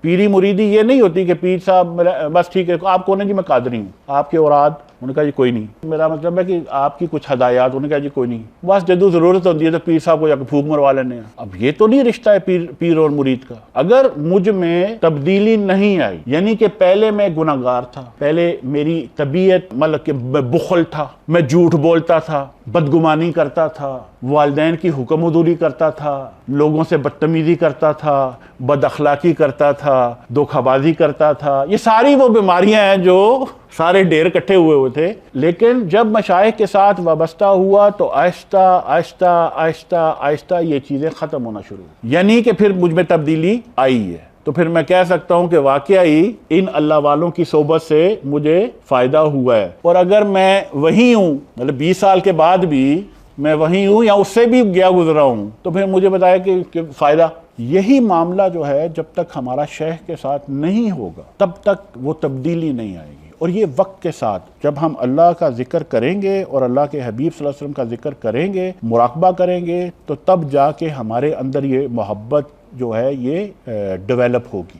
پیری مریدی یہ نہیں ہوتی کہ پیر صاحب بس ٹھیک ہے آپ کون ہے جی میں قادری ہوں، آپ کے اوراد، انہوں نے کہا جی کوئی نہیں، میرا مطلب ہے کہ آپ کی کچھ ہدایات، انہوں نے کہا جی کوئی نہیں، بس جدو ضرورت ہوتی ہے تو پیر صاحب کو جا کے پھونک مروا لینے ہیں۔ اب یہ تو نہیں رشتہ ہے پیر اور مرید کا۔ اگر مجھ میں تبدیلی نہیں آئی، یعنی کہ پہلے میں گناہگار تھا، پہلے میری طبیعت مطلب کہ بخل تھا، میں جھوٹ بولتا تھا، بدگمانی کرتا تھا، والدین کی حکم عدولی کرتا تھا، لوگوں سے بدتمیزی کرتا تھا، بد اخلاقی کرتا تھا، دھوکہ بازی کرتا تھا، یہ ساری وہ بیماریاں ہیں جو سارے ڈھیر اکٹھے ہوئے تھے۔ لیکن جب مشائخ کے ساتھ وابستہ ہوا تو آہستہ آہستہ آہستہ آہستہ یہ چیزیں ختم ہونا شروع ہوئی، یعنی کہ پھر مجھ میں تبدیلی آئی ہے۔ تو پھر میں کہہ سکتا ہوں کہ واقعی ان اللہ والوں کی صحبت سے مجھے فائدہ ہوا ہے، اور اگر میں وہی ہوں، مطلب 20 سال کے بعد بھی میں وہی ہوں یا اس سے بھی گیا گزرا ہوں، تو پھر مجھے بتایا کہ فائدہ۔ یہی معاملہ جو ہے جب تک ہمارا شیخ کے ساتھ نہیں ہوگا تب تک وہ تبدیلی نہیں آئے گی، اور یہ وقت کے ساتھ جب ہم اللہ کا ذکر کریں گے اور اللہ کے حبیب صلی اللہ علیہ وسلم کا ذکر کریں گے، مراقبہ کریں گے، تو تب جا کے ہمارے اندر یہ محبت جو ہے یہ ڈیولپ ہوگی۔